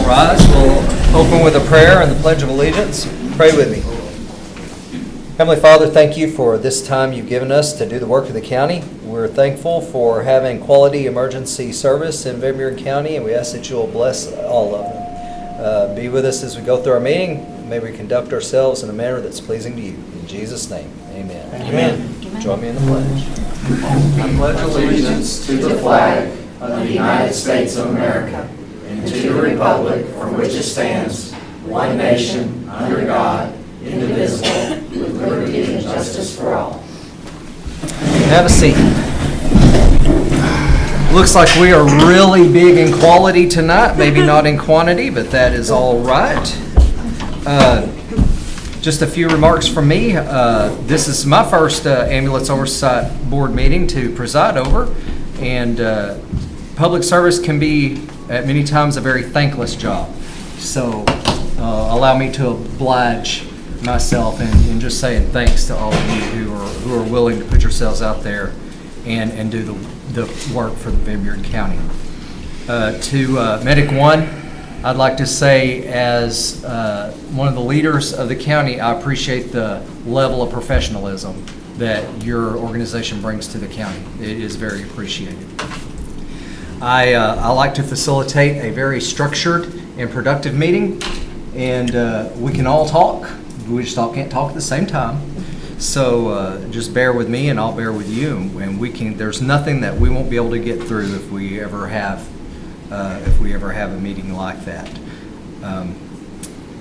rise. We'll open with a prayer and the Pledge of Allegiance. Pray with me. Heavenly Father, thank you for this time you've given us to do the work of the county. We're thankful for having quality emergency service in Van Buren County, and we ask that you'll bless all of them. Be with us as we go through our meeting. May we conduct ourselves in a manner that's pleasing to you. In Jesus' name, amen. Amen. Join me in the pledge. I pledge allegiance to the flag of the United States of America and to the republic for which it stands, one nation, under God, indivisible, with liberty and justice for all. Have a seat. Looks like we are really big in quality tonight, maybe not in quantity, but that is all right. Just a few remarks from me. This is my first Ambulance Oversight Board meeting to preside over, and public service can be at many times a very thankless job. So allow me to oblige myself in just saying thanks to all of you who are willing to put yourselves out there and do the work for the Van Buren County. To Medic One, I'd like to say, as one of the leaders of the county, I appreciate the level of professionalism that your organization brings to the county. It is very appreciated. I like to facilitate a very structured and productive meeting, and we can all talk. We just all can't talk at the same time. So just bear with me, and I'll bear with you, and we can. There's nothing that we won't be able to get through if we ever have a meeting like that.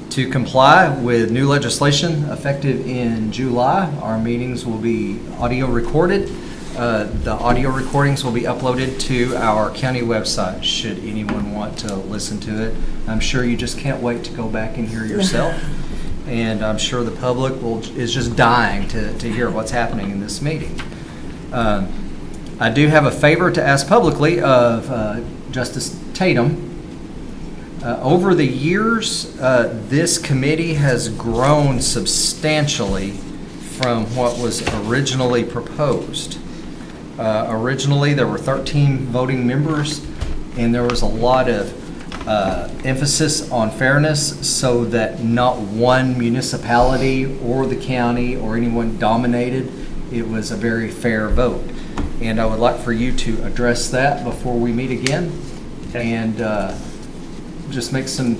To comply with new legislation effective in July, our meetings will be audio recorded. The audio recordings will be uploaded to our county website should anyone want to listen to it. I'm sure you just can't wait to go back and hear yourself. And I'm sure the public is just dying to hear what's happening in this meeting. I do have a favor to ask publicly of Justice Tatum. Over the years, this committee has grown substantially from what was originally proposed. Originally, there were 13 voting members, and there was a lot of emphasis on fairness so that not one municipality or the county or anyone dominated. It was a very fair vote. And I would like for you to address that before we meet again, and just make some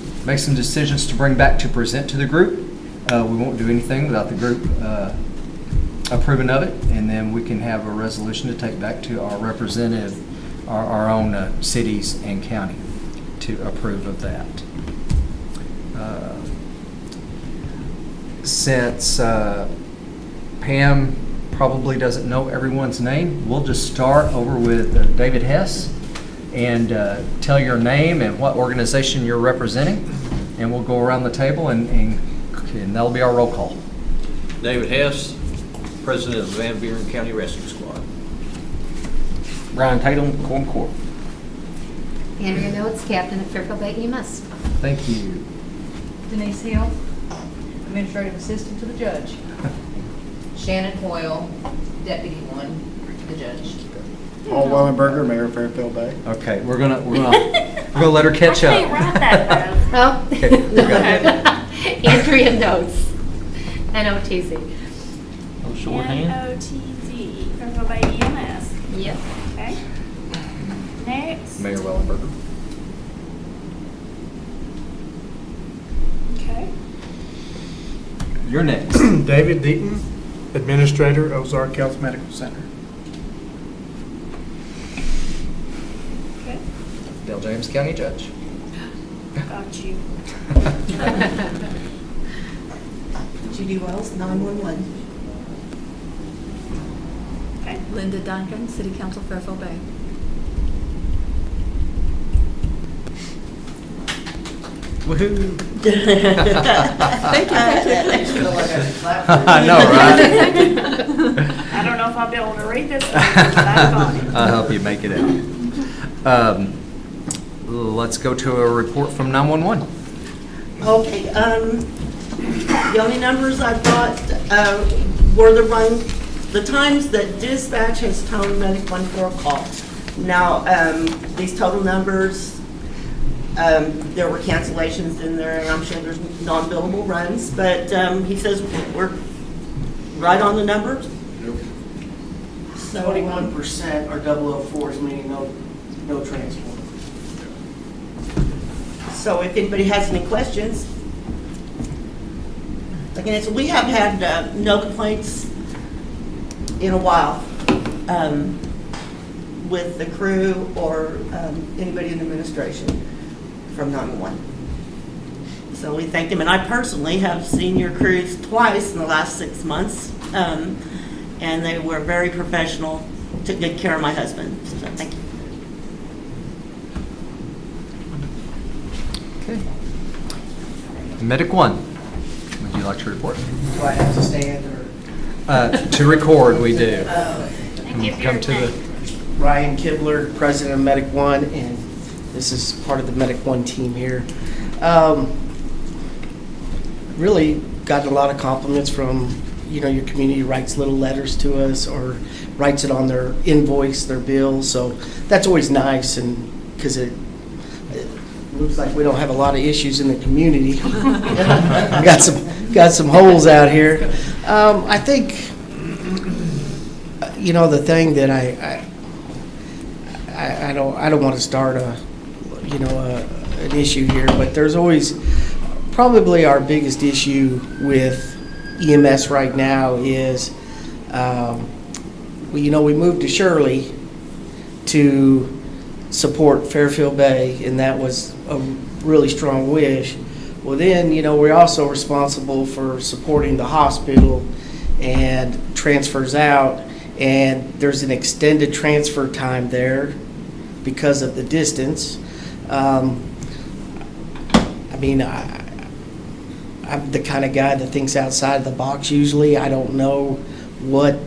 decisions to bring back to present to the group. We won't do anything without the group approving of it, and then we can have a resolution to take back to our representative, our own cities and county, to approve of that. Since Pam probably doesn't know everyone's name, we'll just start over with David Hess, and tell your name and what organization you're representing, and we'll go around the table and that'll be our roll call. David Hess, President of the Van Buren County Rescue Squad. Brian Tatum, Corn Corps. Andrea Notes, Captain of Fairfield Bay EMS. Thank you. Denise Hill, Administrative Assistant to the Judge. Shannon Hoyle, Deputy 1 to the Judge. Paul Wellenberger, Mayor of Fairfield Bay. Okay, we're gonna let her catch up. I can't write that, bro. Oh. Okay, Andrea Notes, NOTC. Oh, shorthand. NOTC, Fairfield Bay EMS. Yep. Okay. Next. Mayor Wellenberger. Okay. You're next. David Deaton, Administrator, Ozark Health Medical Center. Okay. Dale James County Judge. Got you. Judy Wells, 911. Okay. Linda Duncan, City Council, Fairfield Bay. Woohoo! Thank you. I know, right? I don't know if I'll be able to read this, but I got it. I'll help you make it out. Let's go to a report from 911. Okay, the only numbers I've got were the times that dispatch has told medic 1 for a call. Now, these total numbers There were cancellations in there, and I'm sure there's non-billable runs, but he says we're right on the numbers. So, 21% are 004s, meaning no transport. So if anybody has any questions, again, so we have had no complaints in a while with the crew or anybody in administration from 911. So we thank them, and I personally have seen your crews twice in the last 6 months, and they were very professional, took good care of my husband. So thank you. Okay. Medic 1, would you like to report? Do I have to stand or? To record, we do. And give your Come to the. name. Ryan Kibler, president of Medic One, and this is part of the Medic One team here. Really gotten a lot of compliments from, your community writes little letters to us or writes it on their invoice, their bill. So that's always nice, and because it looks like we don't have a lot of issues in the community. got some holes out here. I think, the thing that I don't want to start an issue here, but there's always probably our biggest issue with EMS right now is, we moved to Shirley to support Fairfield Bay, and that was a really strong wish. Well, then, we're also responsible for supporting the hospital and transfers out, and there's an extended transfer time there because of the distance. I'm the kind of guy that thinks outside the box usually. I don't know what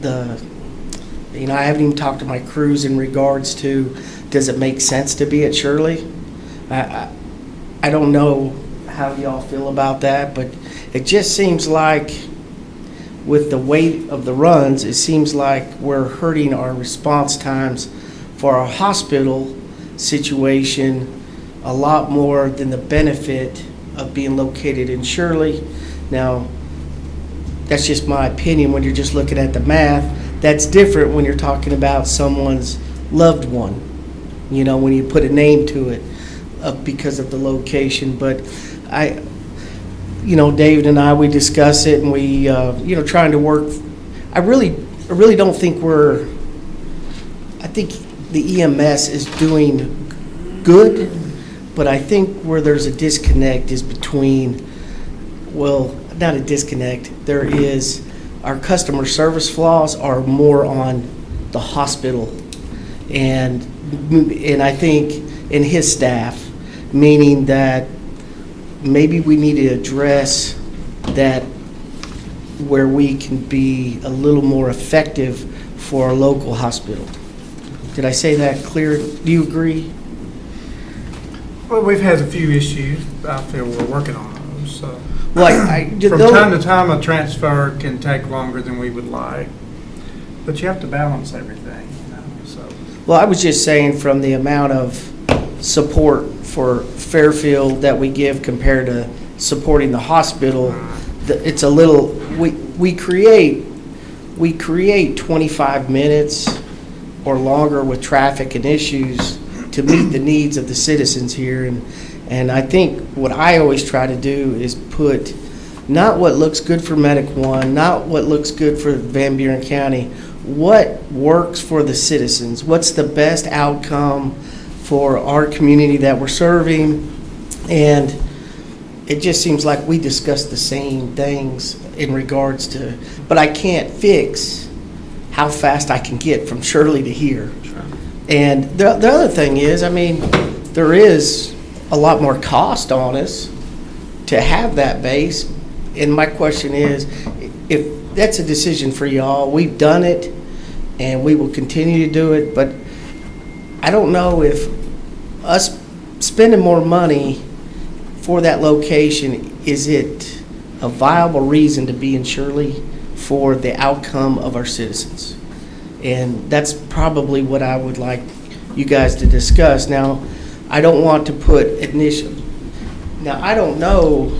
I haven't even talked to my crews in regards to, does it make sense to be at Shirley? I don't know how y'all feel about that, but it just seems like with the weight of the runs, it seems like we're hurting our response times for our hospital situation a lot more than the benefit of being located in Shirley. Now, that's just my opinion when you're just looking at the math. That's different when you're talking about someone's loved one, when you put a name to it because of the location. But David and I, we discuss it, and we, trying to work. I really don't think I think the EMS is doing good, but I think where there's a disconnect is between, not a disconnect, there is, our customer service flaws are more on the hospital and I think in his staff, meaning that maybe we need to address that where we can be a little more effective for our local hospital. Did I say that clear? Do you agree? Well, we've had a few issues. I feel we're working on those. So. From time to time, a transfer can take longer than we would like, but you have to balance everything. So. Well, I was just saying from the amount of support for Fairfield that we give compared to supporting the hospital, it's a little. We create 25 minutes or longer with traffic and issues to meet the needs of the citizens here, and I think what I always try to do is put not what looks good for Medic One, not what looks good for Van Buren County, what works for the citizens, what's the best outcome for our community that we're serving, and it just seems like we discuss the same things in regards to, but I can't fix how fast I can get from Shirley to here. And the other thing is, there is a lot more cost on us to have that base. And my question is, if that's a decision for y'all, we've done it and we will continue to do it, but I don't know if us spending more money for that location, is it a viable reason to be in Shirley for the outcome of our citizens? And that's probably what I would like you guys to discuss. Now, I don't want to put initial. Now, I don't know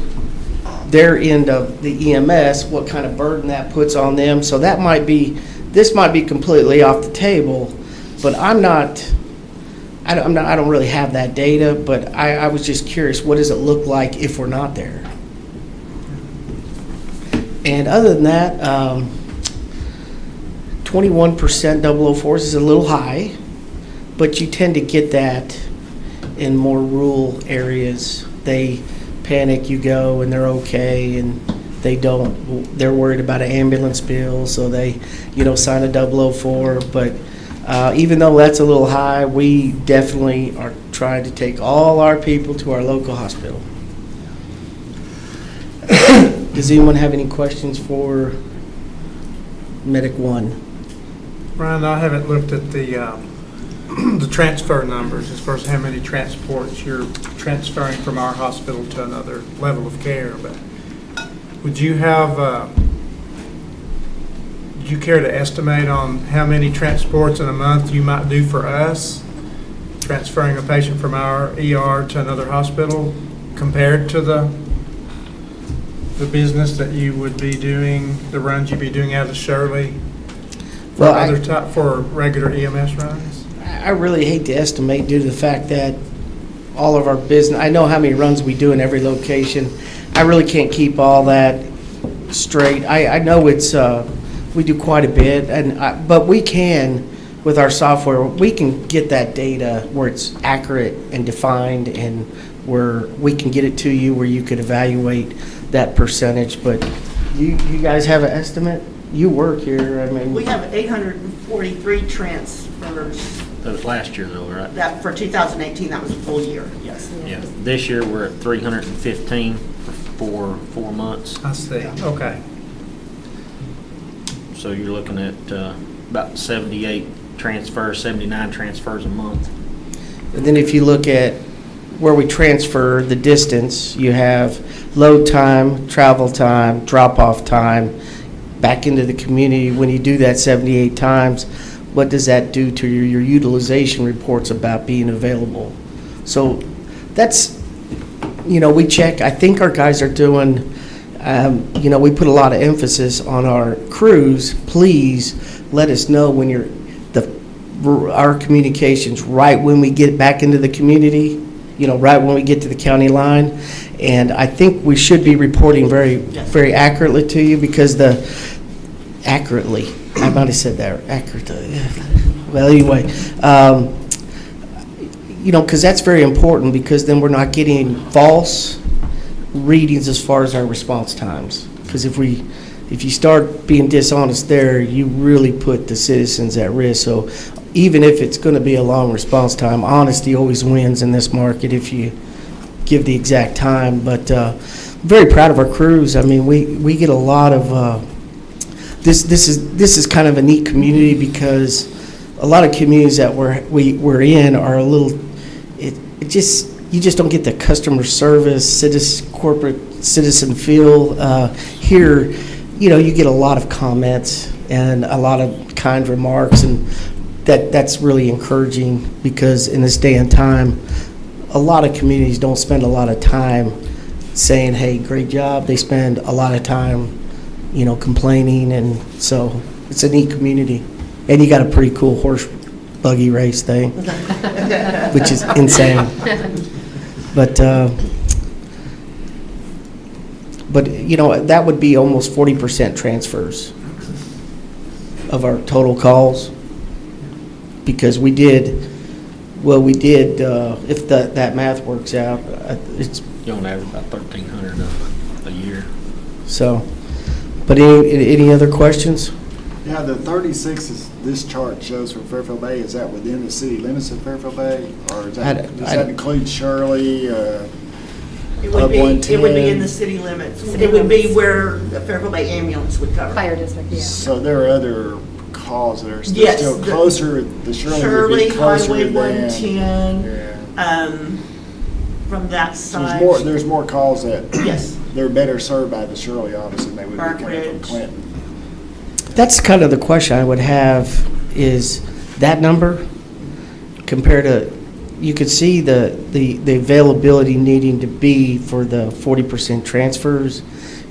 their end of the EMS, what kind of burden that puts on them. So this might be completely off the table, but I don't really have that data, but I was just curious, what does it look like if we're not there? And other than that, 21% 004s is a little high, but you tend to get that in more rural areas. They panic, you go, and they're okay, and they're worried about an ambulance bill, so they, sign a 004. But even though that's a little high, we definitely are trying to take all our people to our local hospital. Does anyone have any questions for Medic 1? Ryan, I haven't looked at the transfer numbers as far as how many transports you're transferring from our hospital to another level of care, but would you care to estimate on how many transports in a month you might do for us, transferring a patient from our ER to another hospital, compared to the business that you would be doing, the runs you'd be doing out of Shirley for regular EMS runs? I really hate to estimate due to the fact that all of our business, I know how many runs we do in every location. I really can't keep all that straight. I know we do quite a bit, but we can, with our software, we can get that data where it's accurate and defined, and where we can get it to you where you could evaluate that percentage. But you guys have an estimate? You work here, I mean. We have 843 transfers. That was last year though, right? That for 2018, that was a full year, yes. Yeah. This year we're at 315 for 4 months. I see, okay. So you're looking at about 79 transfers a month. And then if you look at where we transfer the distance, you have load time, travel time, drop-off time, back into the community. When you do that 78 times, what does that do to your utilization reports about being available? So that's, we check. I think our guys are doing, we put a lot of emphasis on our crews. Please let us know when our communications right when we get back into the community, right when we get to the county line. And I think we should be reporting very, very accurately to you, because I might have said that accurately. Well, anyway, because that's very important, because then we're not getting false readings as far as our response times. Because if you start being dishonest there, you really put the citizens at risk. So even if it's going to be a long response time, honesty always wins in this market if you give the exact time. But very proud of our crews. I mean, we get a lot of this is kind of a neat community, because a lot of communities that we're in are a little you just don't get the customer service corporate citizen feel here. You get a lot of comments and a lot of kind remarks, and that's really encouraging, because in this day and time, a lot of communities don't spend a lot of time saying, hey, great job. They spend a lot of time, complaining, and so it's a neat community. And you got a pretty cool horse buggy race thing, which is insane. But that would be almost 40% transfers of our total calls, because we did, if that math works out, it's. You on average about 1,300 a year. So, but any other questions? Yeah, the 36 this chart shows for Fairfield Bay. Is that within the city limits of Fairfield Bay, or does that include Shirley? It would be in the city limits. It would be where the Fairfield Bay ambulance would cover. Fire district, yeah. So there are other calls that are Yes, still closer. The Shirley would be closer Highway than 110. From that side. So there's more calls that yes. They're better served by the Shirley office than they would Park be coming from Ridge. Clinton. That's kind of the question I would have, is that number compared to you could see the availability needing to be for the 40% transfers.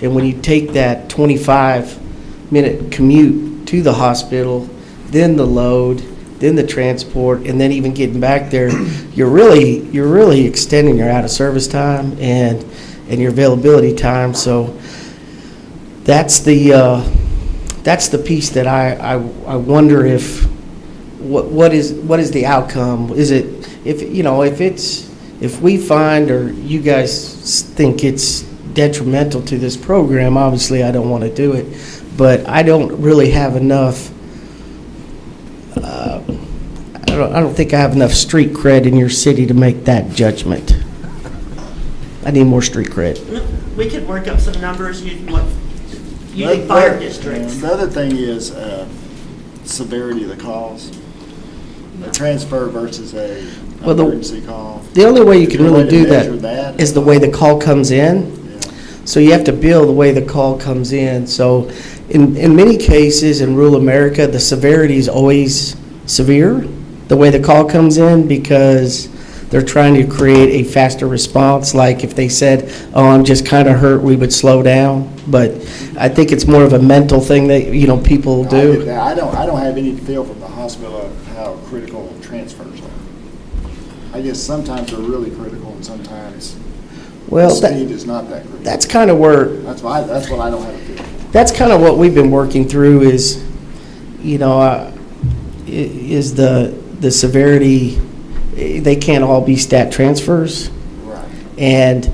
And when you take that 25-minute commute to the hospital, then the load, then the transport, and then even getting back there, you're really extending your out of service time and your availability time. So that's the piece that I wonder if what is the outcome? Is it if we find or you guys think it's detrimental to this program, obviously I don't want to do it, but I don't really have enough. I don't think I have enough street cred in your city to make that judgment. I need more street cred. We could work up some numbers using fire districts. The other thing is severity of the calls. A transfer versus an emergency call. The only way you can really do that is the way the call comes in. Yeah. So you have to bill the way the call comes in. So in many cases in rural America, the severity is always severe, the way the call comes in, because they're trying to create a faster response. Like if they said, oh, I'm just kind of hurt, we would slow down. But I think it's more of a mental thing that, people do. I don't have any feel from the hospital of how critical transfers are. I guess sometimes they're really critical and sometimes the speed is not that critical. That's kind of where... That's what I don't have a feel for. That's kind of what we've been working through is, is the severity. They can't all be stat transfers. Right.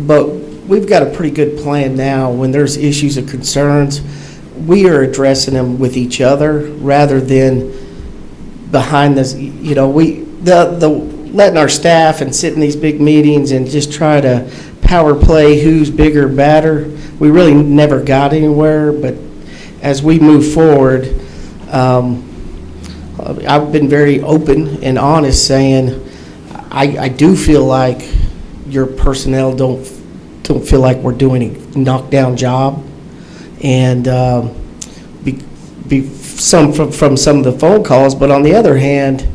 But we've got a pretty good plan now. When there's issues or concerns, we are addressing them with each other rather than behind this. Letting our staff and sit in these big meetings and just try to power play who's bigger, badder. We really never got anywhere. But as we move forward, I've been very open and honest, saying I do feel like your personnel don't feel like we're doing a knockdown job, and from some of the phone calls. But on the other hand,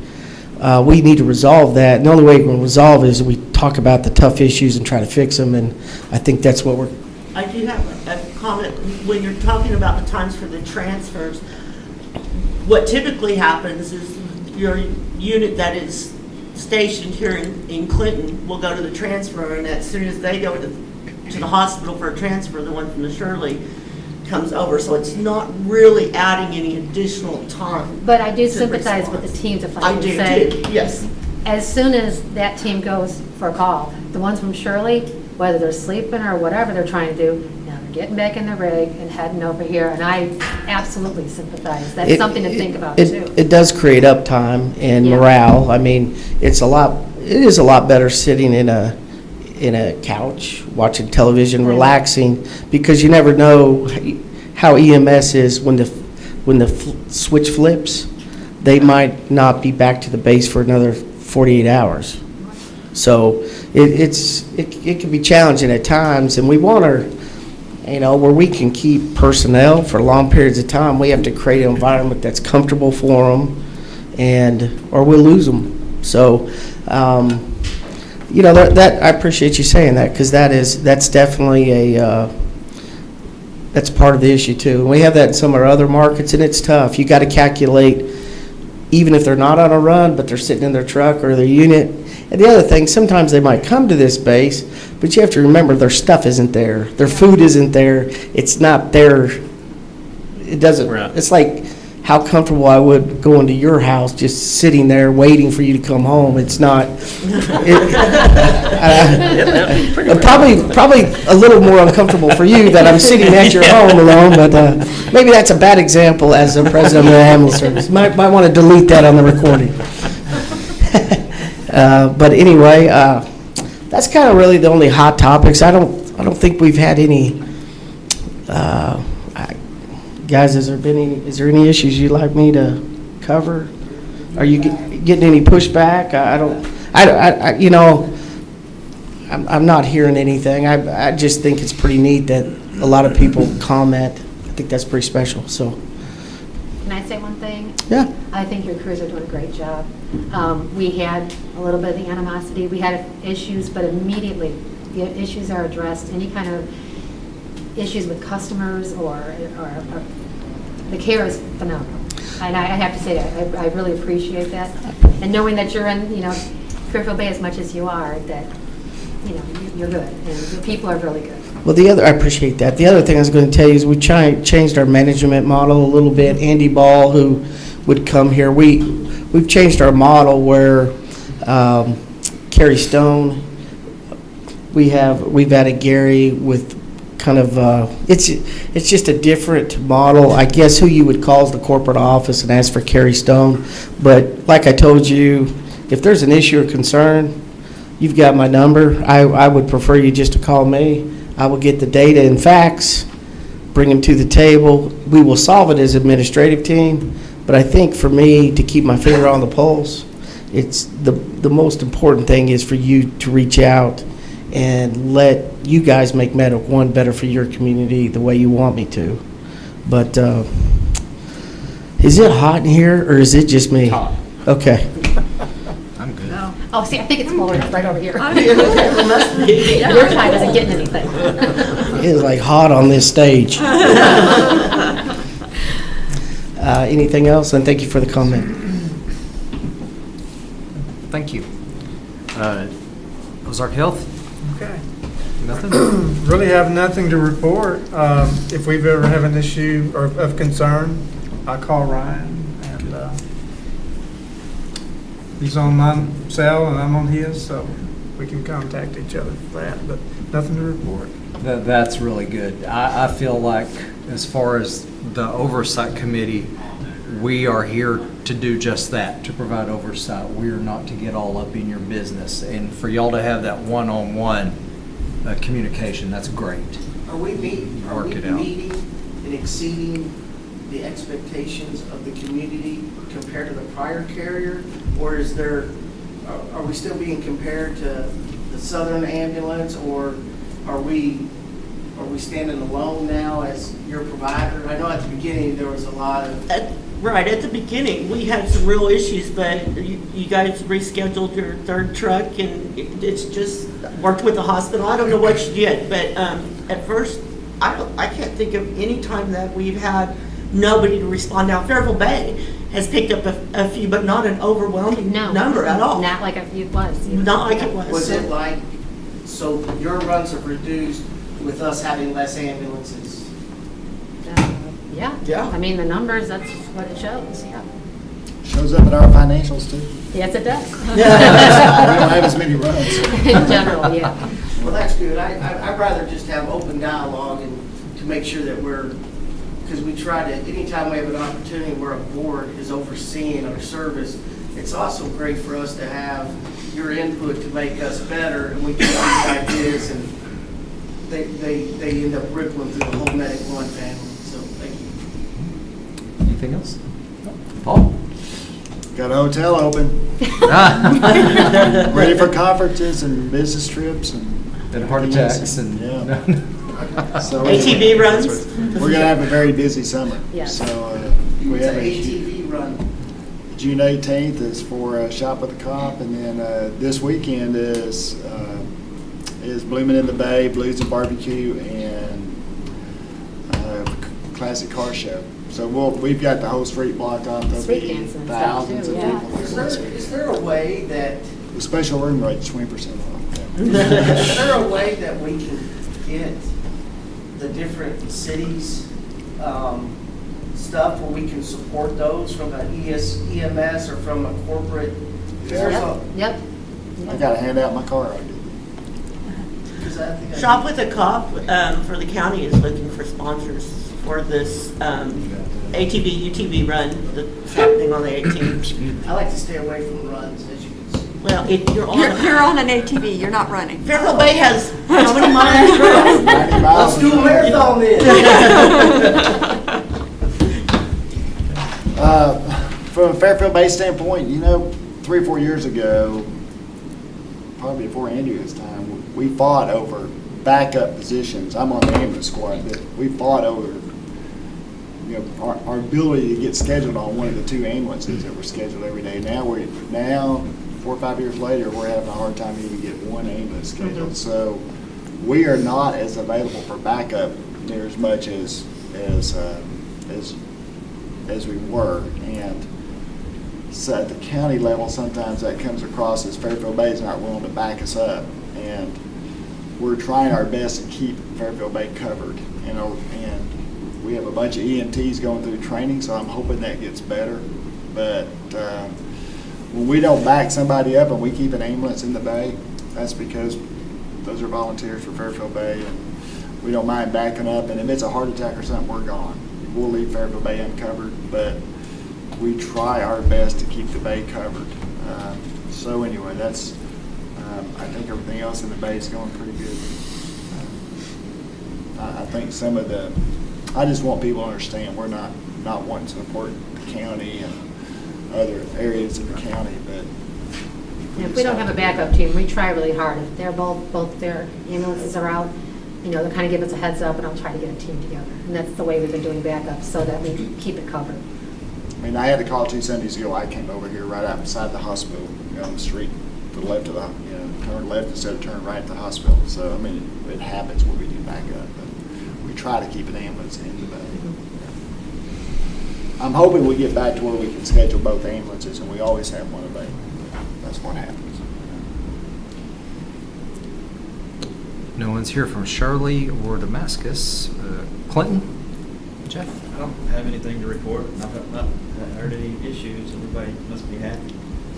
we need to resolve that. And the only way we can resolve is we talk about the tough issues and try to fix them. And I think that's what we're. I do have a comment. When you're talking about the times for the transfers, what typically happens is your unit that is stationed here in Clinton will go to the transfer, and as soon as they go to the hospital for a transfer, the one from the Shirley comes over. So it's not really adding any additional time. But I do sympathize with the teams, if I can say. Yes. As soon as that team goes for a call, the ones from Shirley, whether they're sleeping or whatever they're trying to do, now they're getting back in the rig and heading over here, and I absolutely sympathize. That's something to think about, too. It does create uptime and morale. I mean, it is a lot better sitting in a couch, watching television, relaxing, because you never know how EMS is when the switch flips. They might not be back to the base for another 48 hours. So it can be challenging at times, and we want where we can keep personnel for long periods of time, we have to create an environment that's comfortable for them, or we'll lose them. So, that I appreciate you saying that, because that's definitely that's part of the issue too. And we have that in some of our other markets, and it's tough. You got to calculate, even if they're not on a run, but they're sitting in their truck or their unit. And the other thing, sometimes they might come to this base, but you have to remember their stuff isn't there. Their food isn't there. It's not there. It doesn't. Right. It's like how comfortable I would go into your house just sitting there waiting for you to come home. It's not. Probably a little more uncomfortable for you that I'm sitting at your home alone, but maybe that's a bad example as the president of the ambulance service. Might want to delete that on the recording. But anyway, that's kind of really the only hot topics. I don't think we've had any. Guys, is there any issues you'd like me to cover? Are you getting any pushback? I'm not hearing anything. I just think it's pretty neat that a lot of people comment. I think that's pretty special. So. Can I say one thing? Yeah. I think your crews are doing a great job. We had a little bit of the animosity, we had issues, but immediately the issues are addressed. Any kind of issues with customers or the care is phenomenal. And I have to say that, I really appreciate that. And knowing that you're in, Fairfield Bay as much as you are, that, you're good, and the people are really good. Well, I appreciate that. The other thing I was going to tell you is we changed our management model a little bit. Andy Ball, who would come here, we've changed our model where Carrie Stone, we've added Gary with kind of, it's just a different model. I guess who you would call is the corporate office and ask for Carrie Stone. But like I told you, if there's an issue or concern, you've got my number. I would prefer you just to call me. I will get the data and facts, bring them to the table. We will solve it as an administrative team. But I think for me to keep my finger on the pulse, it's the most important thing is for you to reach out and let you guys make Medic One better for your community the way you want me to. But is it hot in here or is it just me? Hot. Okay. I'm good. No. Oh, see, I think it's blowing up right over here. I'm Your side isn't getting anything. It is like hot on this stage. Anything else? And thank you for the comment. Thank you. Ozark Health? Okay. Nothing? Really have nothing to report. If we've ever have an issue or of concern, I call Ryan, and he's on my cell and I'm on his, so we can contact each other for that, but nothing to report. That's really good. I feel like as far as the oversight committee, we are here to do just that, to provide oversight. We are not to get all up in your business. And for y'all to have that one-on-one communication, that's great. Are we meeting and exceeding the expectations of the community compared to the prior carrier? Or is there, are we still being compared to the Southern ambulance, or are we standing alone now as your provider? I know at the beginning there was a lot of... Right, at the beginning, we had some real issues, but you guys rescheduled your third truck, and it's just worked with the hospital. I don't know what you did, but at first, I can't think of any time that we've had nobody to respond. Now, Fairfield Bay has picked up a few, but not an overwhelming number at all. Not like it was. Not like it was. Was it like, so your runs have reduced with us having less ambulances? Yeah. Yeah. I mean, the numbers, that's what it shows, yeah. Shows up in our financials too. Yes, it does. We don't have as many runs. In general, yeah. Well, that's good. I'd rather just have open dialogue and to make sure that because we try to, anytime we have an opportunity where a board is overseeing our service, it's also great for us to have your input to make us better, and we get these ideas, and they end up rippling through the whole Medic One family. So thank you. Anything else? Paul? Got a hotel open, ready for conferences and business trips and heart attacks and... Yeah. So ATV runs? we're gonna have a very busy summer. Yes. So we have a ATV run. June 18th is for Shop with a Cop, and then this weekend is Blooming in the Bay, Blues and Barbecue, and Classic Car Show. So we've got the whole street blocked off. There'll Street be dancing and stuff, thousands too, of yeah. people. Is there a way that The special room rate's 20% off. is there a way that we can get the different cities stuff where we can support those from an EMS or from a corporate? Yep. I gotta hand out my car ID. Shop with a Cop for the county is looking for sponsors for this ATV, UTV run that's happening on the 18th. I like to stay away from runs, as you can see. Well, if you're on, You're on an ATV, you're not running. Fairfield Bay has how many miles? 90 miles. Let's do a marathon then. From a Fairfield Bay standpoint, 3 or 4 years ago, probably before Andrew's time, we fought over backup positions. I'm on the ambulance squad, but we fought over our ability to get scheduled on one of the 2 ambulances that were scheduled every day. Now 4 or 5 years later, we're having a hard time even get one ambulance scheduled. So we are not as available for backup near as much as we were. And so at the county level, sometimes that comes across as Fairfield Bay is not willing to back us up. And we're trying our best to keep Fairfield Bay covered. And we have a bunch of EMTs going through training, so I'm hoping that gets better. But when we don't back somebody up and we keep an ambulance in the bay, that's because those are volunteers for Fairfield Bay, and we don't mind backing up. And if it's a heart attack or something, we're gone. We'll leave Fairfield Bay uncovered, but we try our best to keep the bay covered. So anyway, that's I think everything else in the bay is going pretty good. I think I just want people to understand we're not wanting to support the county and other areas of the county, but if we don't have a backup team, we try really hard. If they're both their ambulances are out, they'll kind of give us a heads up, and I'll try to get a team together. And that's the way we've been doing backups, so that we keep it covered. I mean, I had a call 2 Sundays ago. I came over here right outside the hospital, on the street to the left of the, turn left instead of turn right at the hospital. So, I mean, it happens when we do backup, but we try to keep an ambulance in the bay. I'm hoping we get back to where we can schedule both ambulances, and we always have one available. That's what happens. No one's here from Shirley or Damascus. Clinton? Jeff? I don't have anything to report. I've not heard any issues. Everybody must be happy.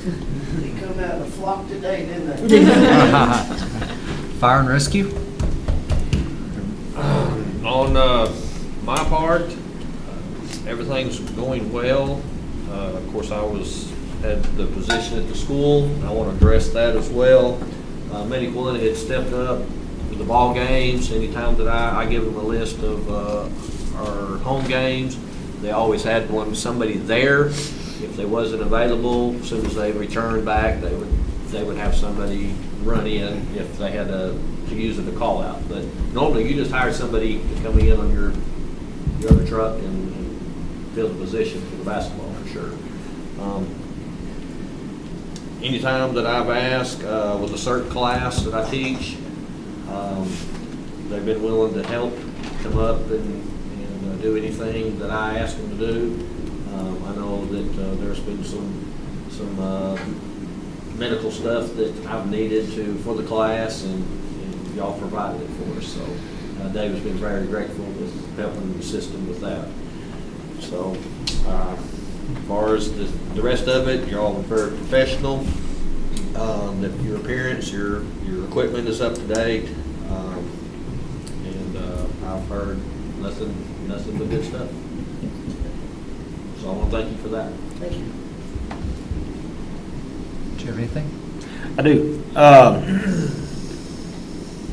They come out of the flock today, didn't they? Fire and rescue? On my part, everything's going well. Of course, I had the position at the school. I want to address that as well. Medic One had stepped up with the ball games. Anytime that I give them a list of our home games, they always had somebody there. If they wasn't available, as soon as they returned back, they would have somebody run in if they had to use it to call out. But normally, you just hire somebody to come in on your other truck and fill the position for the basketball for sure. Anytime that I've asked with a certain class that I teach, they've been willing to help come up and do anything that I ask them to do. I know that there's been some medical stuff that I've needed for the class, and y'all provided it for us. So David's been very grateful with helping the system with that. So as far as the rest of it, you're all very professional. Your appearance, your equipment is up to date, and I've heard nothing but good stuff. So I want to thank you for that. Thank you. Do you have anything? I do.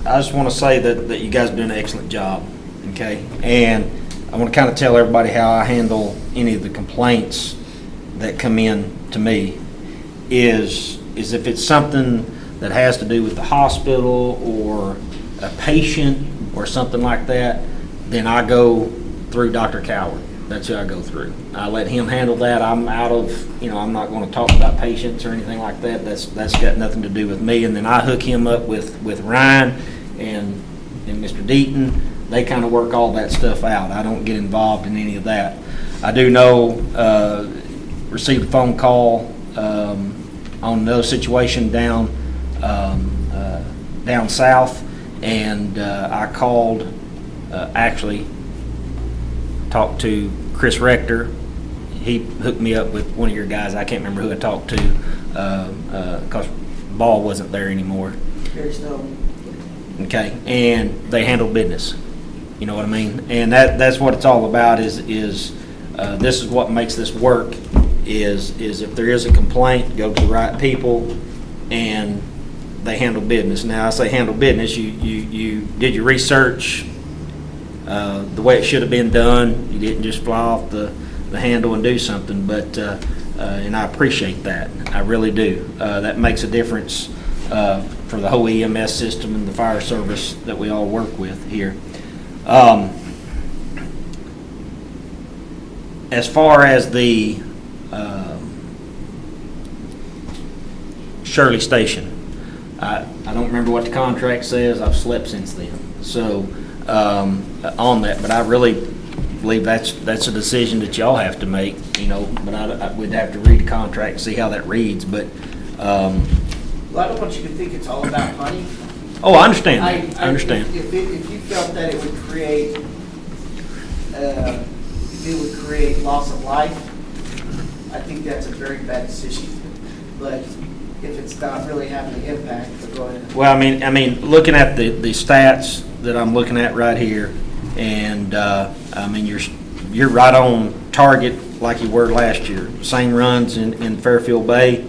I just want to say that you guys are doing an excellent job, okay? And I want to kind of tell everybody how I handle any of the complaints that come in to me is if it's something that has to do with the hospital or a patient or something like that, then I go through Dr. Coward. That's who I go through. I let him handle that. I'm out of, I'm not going to talk about patients or anything like that. That's got nothing to do with me. And then I hook him up with Ryan and Mr. Deaton. They kind of work all that stuff out. I don't get involved in any of that. I do know, received a phone call on another situation down south, and I called, actually talked to Chris Rector. He hooked me up with one of your guys. I can't remember who I talked to because Ball wasn't there anymore. Okay, and they handled business. You know what I mean? And that's what it's all about. Is this is what makes this work? Is if there is a complaint, go to the right people, and they handle business. Now I say handle business. You did your research the way it should have been done. You didn't just fly off the handle and do something. But and I appreciate that. I really do. That makes a difference for the whole EMS system and the fire service that we all work with here. as far as the Shirley Station, I don't remember what the contract says. I've slept since then. So on that, but I really believe that's a decision that y'all have to make, you know, but we'd have to read the contract, see how that reads, but. Well, I don't want you to think it's all about money. Oh, I understand that. I understand. If you felt that it would create loss of life, I think that's a very bad decision. But if it's not really having an impact, then go ahead. Well, I mean, looking at the stats that I'm looking at right here, and I mean, you're right on target like you were last year. Same runs in Fairfield Bay.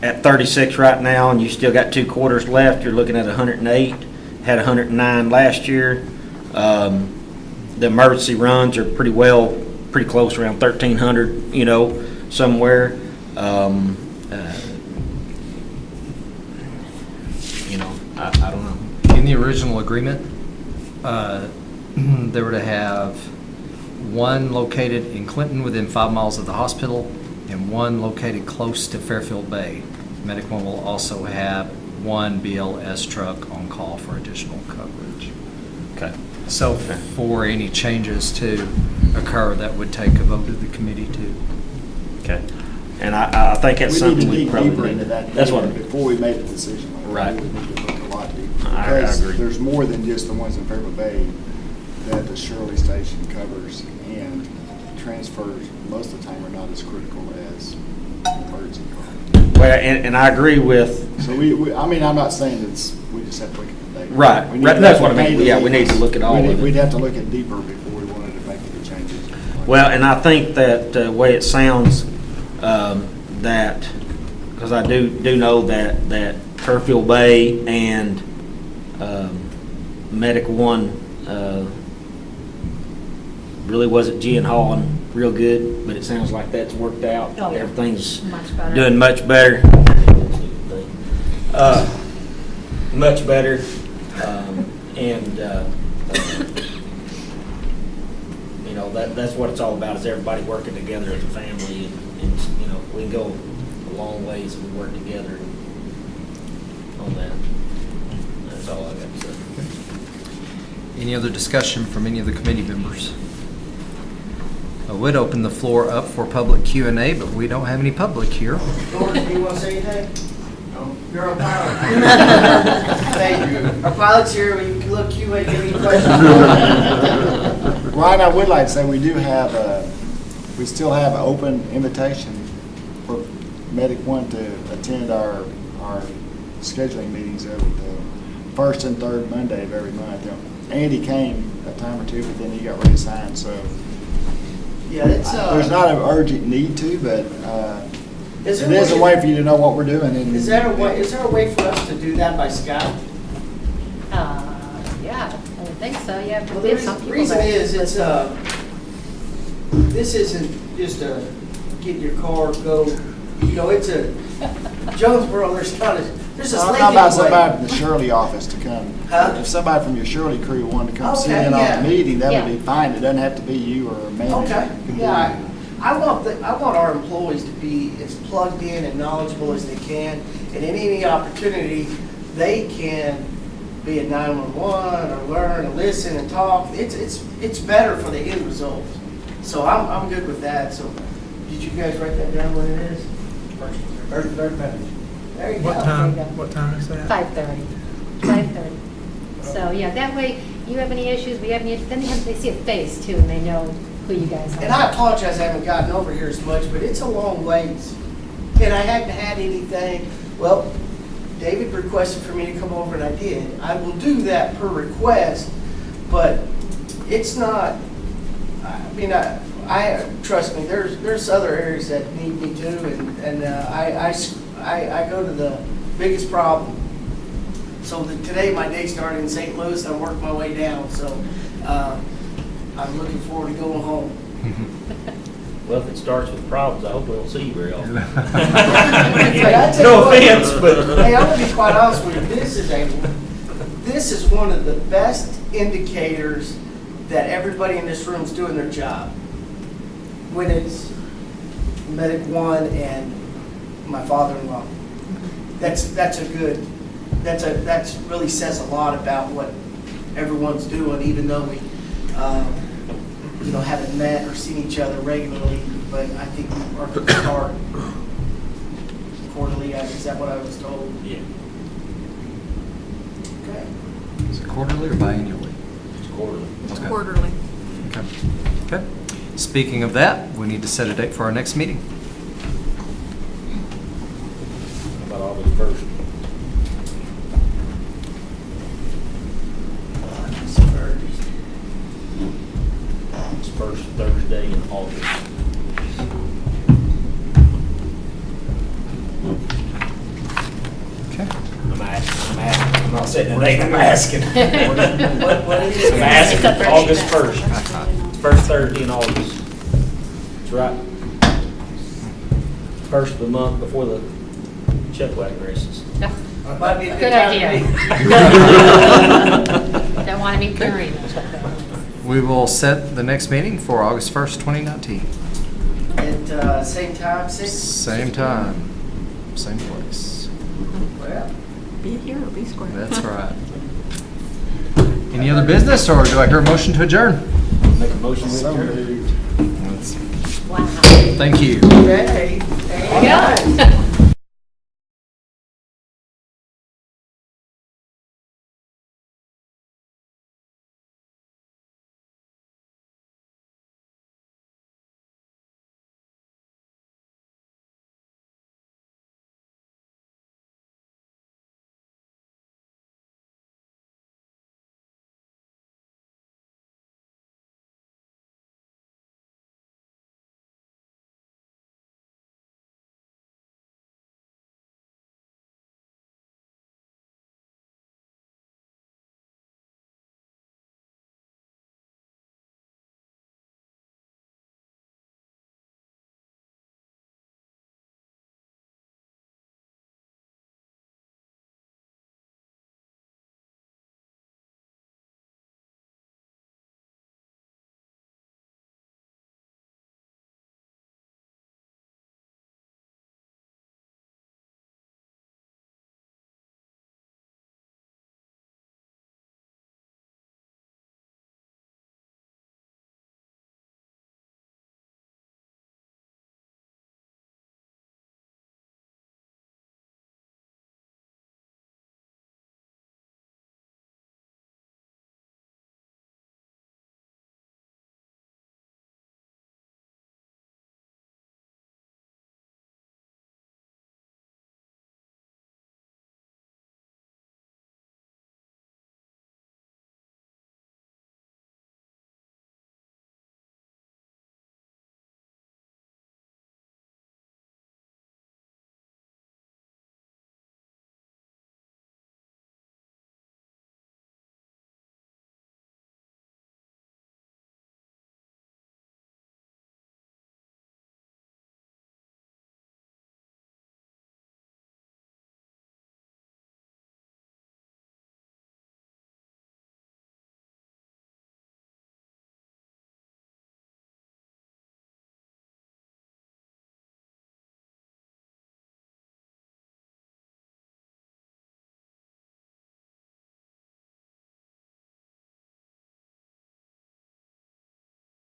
At 36 right now, and you still got 2 quarters left, you're looking at 108. Had 109 last year. The emergency runs are pretty close, around 1,300, you know, somewhere. You know, I don't know. In the original agreement, they were to have one located in Clinton within 5 miles of the hospital and one located close to Fairfield Bay. Medic One will also have one BLS truck on call for additional coverage. Okay. So for any changes to occur, that would take a vote of the committee too. Okay. And I think that's something we need to dig probably deeper need. into that. That's what. Before we make a decision. Right. We need to look a lot deeper. I Because agree. there's more than just the ones in Fairfield Bay that the Shirley Station covers, and transfers most of the time are not as critical as emergency call. Well, and I agree with. So I mean, I'm not saying we just have to look at the data. Right. We need Right, to that's look what I at mean. data. Yeah, we need to look at all of it. We'd have to look at deeper before we wanted to make any changes. Well, and I think that the way it sounds, that, because I do know that Fairfield Bay and Medic One really wasn't G and hauling real good, but it sounds like that's worked out. Oh, yeah. Everything's Much better. doing much better. Much better. And you know, that's what it's all about, is everybody working together as a family, and you know, we can go a long ways if we work together on that. That's all I got to say. Any other discussion from any of the committee members? I would open the floor up for public Q&A, but we don't have any public here. George, do you want to say anything? No. You're our pilot. Thank you. Our pilot's here, we can look QA, give me questions. Ryan, I would like to say we still have an open invitation for Medic One to attend our scheduling meetings over the first and third Monday of every month. Andy came a time or two, but then he got reassigned, so. Yeah, it's, there's not an urgent need to, but it is a way for you to know what we're doing. And Is there a way for us to do that by Skype? Yeah, I would think so, yeah. Well, We the have some people reason that- is, it's, this isn't just a get in your car, go, you know, it's a, Jonesboro, there's a I'm slate talking about way. somebody from the Shirley office to come. Huh? If somebody from your Shirley crew wanted to come sit Okay, in on yeah. the meeting, that Yeah. would be fine. It doesn't have to be you or a manager. Okay, It can be- yeah, I want our employees to be as plugged in and knowledgeable as they can, and in any opportunity, they can be at 911 or learn and listen and talk. It's better for the end result. So I'm good with that. So did you guys write that down what it is? Third page. There you go. What time, what time is that? 5:30. 5:30. So, yeah, that way, you have any issues, we have any, then they see a face too, and they know who you guys are. And I apologize I haven't gotten over here as much, but it's a long ways. And I hadn't had anything, well, David requested for me to come over and I did. I will do that per request, but it's not, I mean, I trust me, there's other areas that need me too, and I go to the biggest problem. So today my day started in St. Louis, and I worked my way down, so I'm looking forward to going home. Well, if it starts with problems, I hope we don't see you very often. No offense, but hey, I'm gonna be quite honest with you. This is one of the best indicators that everybody in this room is doing their job. when it's medic one and my father-in-law. That's really says a lot about what everyone's doing, even though we, haven't met or seen each other regularly. But I think we are going to start quarterly. Is that what I was told? Yeah. Okay. Is it quarterly or biannually? It's quarterly. Okay. Quarterly. Okay. Okay. Speaking of that, we need to set a date for our next meeting. How about August 1st? It's first Thursday in August. Okay. I'm asking. I'm not saying that I'm asking. What is it? I'm asking August 1st. First Thursday in August. That's right. First of the month before the chuck wagon races. Might be a Good time idea. to meet. Don't want to be Karina. We will set the next meeting for August 1st, 2019. At same time, 6? Same time, same place. Well, Be here or be square. That's right. Any other business, or do I hear a motion to adjourn? Make a motion to So adjourn. moved. Wow. Thank you. okay. There you go.